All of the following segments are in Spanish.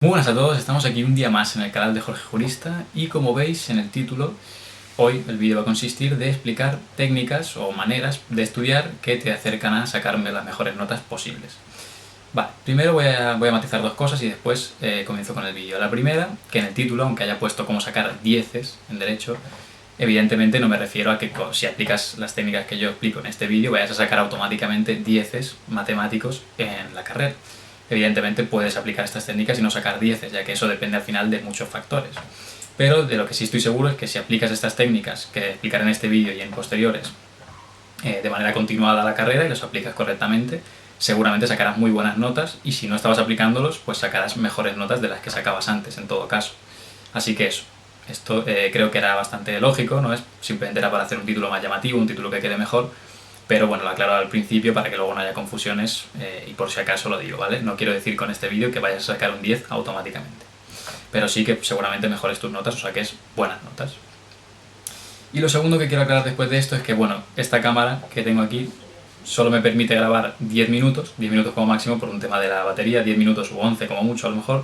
Muy buenas a todos, estamos aquí un día más en el canal de Jorge Jurista y como veis en el título, hoy el vídeo va a consistir de explicar técnicas o maneras de estudiar que te acercan a sacarme las mejores notas posibles. Vale, primero voy a matizar dos cosas y después comienzo con el vídeo. La primera, que en el título, aunque haya puesto cómo sacar dieces en derecho, evidentemente no me refiero a que si aplicas las técnicas que yo explico en este vídeo vayas a sacar automáticamente dieces matemáticos en la carrera. Evidentemente puedes aplicar estas técnicas y no sacar dieces, ya que eso depende al final de muchos factores. Pero de lo que sí estoy seguro es que si aplicas estas técnicas que explicaré en este vídeo y en posteriores de manera continuada a la carrera y las aplicas correctamente, seguramente sacarás muy buenas notas y si no estabas aplicándolos, pues sacarás mejores notas de las que sacabas antes, en todo caso. Así que eso. Esto creo que era bastante lógico, ¿no? Simplemente era para hacer un título más llamativo, un título que quede mejor, pero bueno, lo aclaro al principio para que luego no haya confusiones y por si acaso lo digo, ¿vale? No quiero decir con este vídeo que vayas a sacar un 10 automáticamente, pero sí que seguramente mejores tus notas o saques buenas notas. Y lo segundo que quiero aclarar después de esto es que, bueno, esta cámara que tengo aquí solo me permite grabar 10 minutos como máximo por un tema de la batería, 10 minutos u 11 como mucho a lo mejor,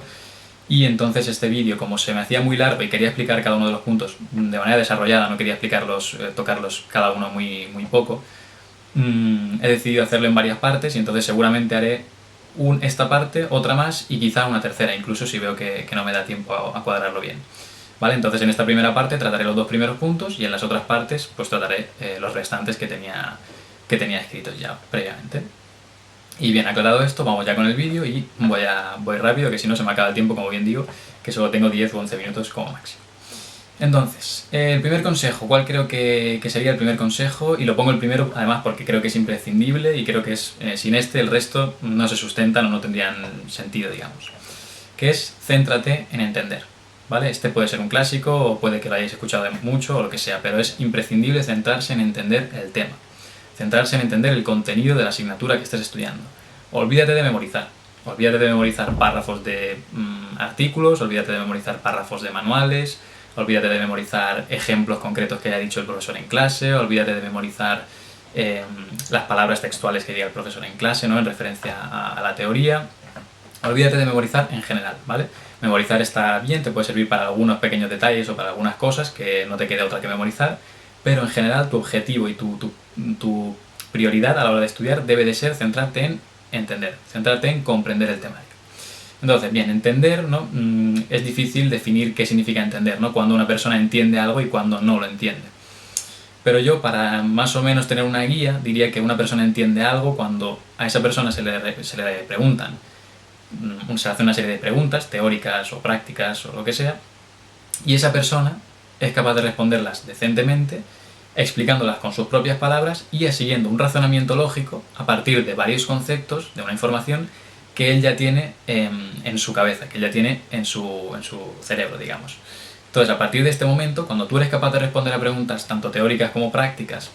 y entonces este vídeo, como se me hacía muy largo y quería explicar cada uno de los puntos de manera desarrollada, no quería explicarlos, tocarlos cada uno muy poco, he decidido hacerlo en varias partes y entonces seguramente haré esta parte, otra más y quizá una tercera, incluso si veo que no me da tiempo a cuadrarlo bien. ¿Vale? Entonces en esta primera parte trataré los dos primeros puntos y en las otras partes pues trataré los restantes que tenía escritos ya previamente. Y bien, aclarado esto, vamos ya con el vídeo y voy rápido, que si no se me acaba el tiempo, como bien digo, que solo tengo 10 o 11 minutos como máximo. Entonces, el primer consejo, ¿cuál creo que sería el primer consejo? Y lo pongo el primero, además, porque creo que es imprescindible y creo que sin este el resto no se sustentan o no tendrían sentido, digamos. Que es, céntrate en entender, ¿vale? Este puede ser un clásico o puede que lo hayáis escuchado mucho o lo que sea, pero es imprescindible centrarse en entender el tema. Centrarse en entender el contenido de la asignatura que estés estudiando. Olvídate de memorizar. Olvídate de memorizar párrafos de artículos, olvídate de memorizar párrafos de manuales, olvídate de memorizar ejemplos concretos que haya dicho el profesor en clase, olvídate de memorizar las palabras textuales que diga el profesor en clase, ¿no? En referencia a la teoría. Olvídate de memorizar en general, ¿vale? Memorizar está bien, te puede servir para algunos pequeños detalles o para algunas cosas que no te quede otra que memorizar, pero en general tu objetivo y tu prioridad a la hora de estudiar debe de ser centrarte en entender, centrarte en comprender el temario. Entonces, bien, entender, ¿no? Es difícil definir qué significa entender, ¿no? Cuando una persona entiende algo y cuando no lo entiende. Pero yo, para más o menos tener una guía, diría que una persona entiende algo cuando a esa persona se le preguntan, se hace una serie de preguntas, teóricas o prácticas o lo que sea, y esa persona es capaz de responderlas decentemente, explicándolas con sus propias palabras y siguiendo un razonamiento lógico a partir de varios conceptos, de una información que él ya tiene en su cabeza, que él ya tiene en su cerebro, digamos. Entonces, a partir de este momento, cuando tú eres capaz de responder a preguntas tanto teóricas como prácticas,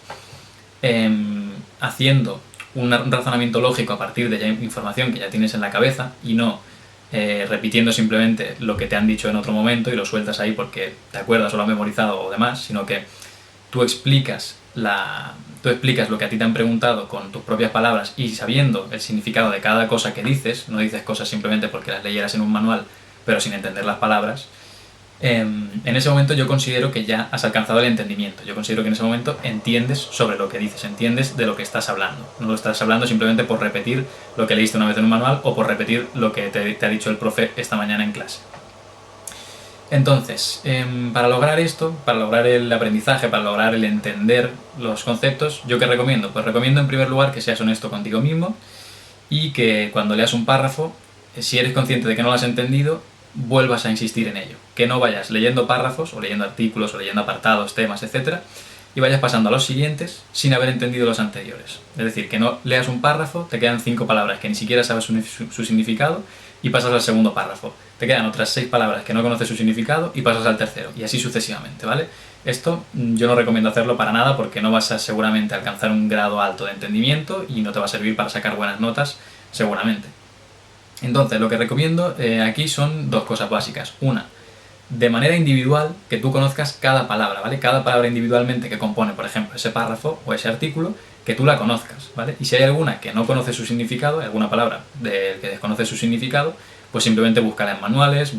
haciendo un razonamiento lógico a partir de información que ya tienes en la cabeza y no repitiendo simplemente lo que te han dicho en otro momento y lo sueltas ahí porque te acuerdas o lo has memorizado o demás, sino que tú explicas lo que a ti te han preguntado con tus propias palabras y sabiendo el significado de cada cosa que dices, no dices cosas simplemente porque las leyeras en un manual, pero sin entender las palabras, en ese momento yo considero que ya has alcanzado el entendimiento. Yo considero que en ese momento entiendes sobre lo que dices, entiendes de lo que estás hablando. No lo estás hablando simplemente por repetir lo que leíste una vez en un manual o por repetir lo que te ha dicho el profe esta mañana en clase. Entonces, para lograr esto, para lograr el aprendizaje, para lograr el entender los conceptos, ¿yo qué recomiendo? Pues recomiendo en primer lugar que seas honesto contigo mismo y que cuando leas un párrafo, si eres consciente de que no lo has entendido, vuelvas a insistir en ello. Que no vayas leyendo párrafos, o leyendo artículos, o leyendo apartados, temas, etc., y vayas pasando a los siguientes sin haber entendido los anteriores. Es decir, que no leas un párrafo, te quedan 5 palabras que ni siquiera sabes su significado, y pasas al segundo párrafo. Te quedan otras 6 palabras que no conoces su significado, y pasas al tercero, y así sucesivamente, ¿vale? Esto yo no recomiendo hacerlo para nada porque no vas a seguramente alcanzar un grado alto de entendimiento y no te va a servir para sacar buenas notas, seguramente. Entonces, lo que recomiendo aquí son dos cosas básicas. Una, de manera individual, que tú conozcas cada palabra, ¿vale? Cada palabra individualmente que compone, por ejemplo, ese párrafo o ese artículo, que tú la conozcas, ¿vale? Y si hay alguna que no conoce su significado, alguna palabra que desconoce su significado, pues simplemente búscala en manuales,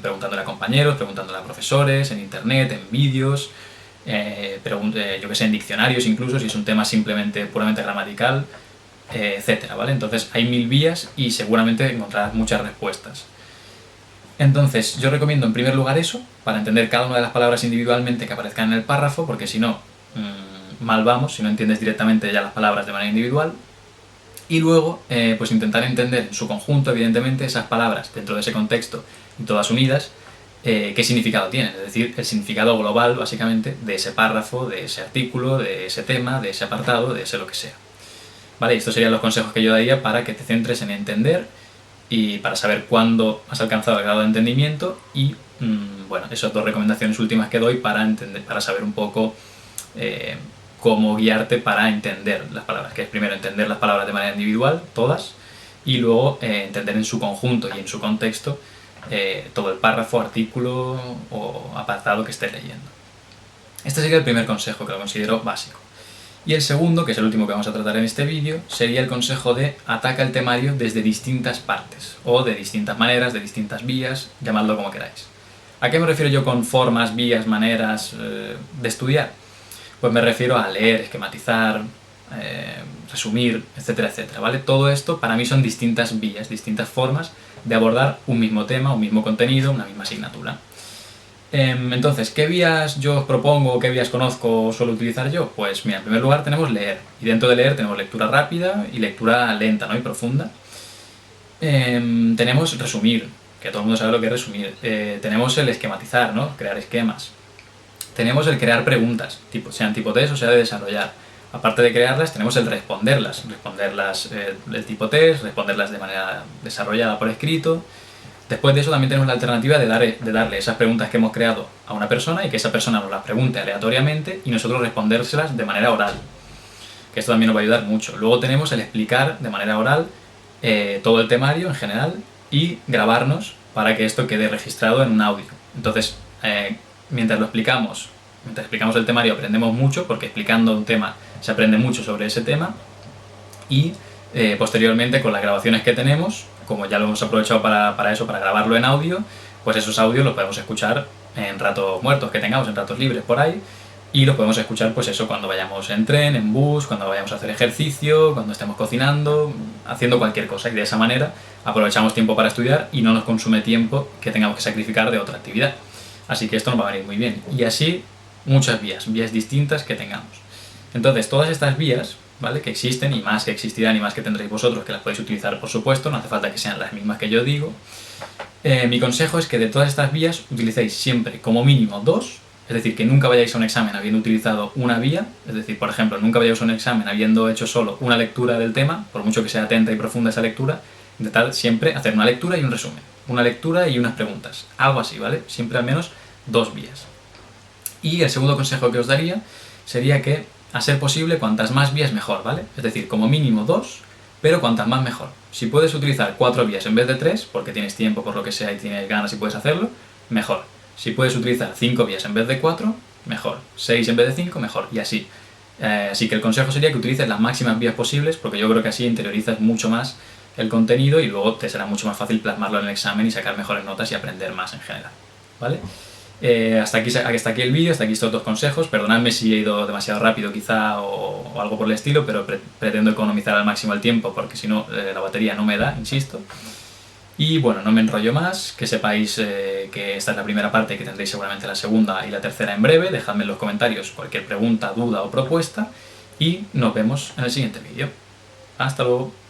preguntándole a compañeros, preguntándole a profesores, en internet, en vídeos, yo que sé, en diccionarios incluso, si es un tema simplemente puramente gramatical, etcétera, ¿vale? Entonces hay 1000 vías y seguramente encontrarás muchas respuestas. Entonces yo recomiendo en primer lugar eso, para entender cada una de las palabras individualmente que aparezcan en el párrafo, porque si no, mal vamos, si no entiendes directamente ya las palabras de manera individual. Y luego, pues intentar entender en su conjunto, evidentemente, esas palabras dentro de ese contexto y todas unidas, qué significado tienen, es decir, el significado global, básicamente, de ese párrafo, de ese artículo, de ese tema, de ese apartado, de ese lo que sea. ¿Vale? Y estos serían los consejos que yo daría para que te centres en entender y para saber cuándo has alcanzado el grado de entendimiento y, bueno, esas 2 recomendaciones últimas que doy para saber un poco cómo guiarte para entender las palabras, que es primero entender las palabras de manera individual, todas, y luego entender en su conjunto y en su contexto todo el párrafo, artículo o apartado que estés leyendo. Este sería el primer consejo, que lo considero básico. Y el segundo, que es el último que vamos a tratar en este vídeo, sería el consejo de ataca el temario desde distintas partes, o de distintas maneras, de distintas vías, llamadlo como queráis. ¿A qué me refiero yo con formas, vías, maneras de estudiar? Pues me refiero a leer, esquematizar, resumir, etcétera, etcétera, ¿vale? Todo esto para mí son distintas vías, distintas formas de abordar un mismo tema, un mismo contenido, una misma asignatura. Entonces, ¿qué vías yo os propongo, qué vías conozco o suelo utilizar yo? Pues mira, en primer lugar tenemos leer, y dentro de leer tenemos lectura rápida y lectura lenta, ¿no? Y profunda. Tenemos resumir, que todo el mundo sabe lo que es resumir. Tenemos el esquematizar, ¿no? Crear esquemas. Tenemos el crear preguntas, sean tipo test o sea de desarrollar. Aparte de crearlas, tenemos el responderlas del tipo test, responderlas de manera desarrollada por escrito. Después de eso también tenemos la alternativa de darle esas preguntas que hemos creado a una persona y que esa persona nos las pregunte aleatoriamente y nosotros respondérselas de manera oral, que esto también nos va a ayudar mucho. Luego tenemos el explicar de manera oral todo el temario en general y grabarnos para que esto quede registrado en un audio. Entonces, mientras explicamos el temario aprendemos mucho, porque explicando un tema se aprende mucho sobre ese tema, y posteriormente con las grabaciones que tenemos, como ya lo hemos aprovechado para eso, para grabarlo en audio, pues esos audios los podemos escuchar en ratos muertos que tengamos, en ratos libres por ahí, y los podemos escuchar pues eso cuando vayamos en tren, en bus, cuando vayamos a hacer ejercicio, cuando estemos cocinando, haciendo cualquier cosa, y de esa manera aprovechamos tiempo para estudiar y no nos consume tiempo que tengamos que sacrificar de otra actividad. Así que esto nos va a venir muy bien. Y así muchas vías distintas que tengamos. Entonces, todas estas vías, ¿vale?, que existen, y más que existirán y más que tendréis vosotros, que las podéis utilizar por supuesto, no hace falta que sean las mismas que yo digo. Mi consejo es que de todas estas vías utilicéis siempre como mínimo 2, es decir, que nunca vayáis a un examen habiendo utilizado una vía, es decir, por ejemplo, nunca vayáis a un examen habiendo hecho solo una lectura del tema, por mucho que sea atenta y profunda esa lectura, intentad siempre hacer una lectura y un resumen, una lectura y unas preguntas, algo así, ¿vale? Siempre al menos 2 vías. Y el segundo consejo que os daría sería que, a ser posible, cuantas más vías mejor, ¿vale? Es decir, como mínimo 2, pero cuantas más mejor. Si puedes utilizar 4 vías en vez de 3, porque tienes tiempo, por lo que sea, y tienes ganas y puedes hacerlo, mejor. Si puedes utilizar 5 vías en vez de 4, mejor. 6 en vez de 5, mejor. Y así. Así que el consejo sería que utilices las máximas vías posibles, porque yo creo que así interiorizas mucho más el contenido y luego te será mucho más fácil plasmarlo en el examen y sacar mejores notas y aprender más en general, ¿vale? Hasta aquí el vídeo, hasta aquí estos 2 consejos. Perdonadme si he ido demasiado rápido quizá o algo por el estilo, pero pretendo economizar al máximo el tiempo, porque si no la batería no me da, insisto. Y bueno, no me enrollo más, que sepáis que esta es la primera parte, que tendréis seguramente la segunda y la tercera en breve. Dejadme en los comentarios cualquier pregunta, duda o propuesta y nos vemos en el siguiente vídeo. Hasta luego.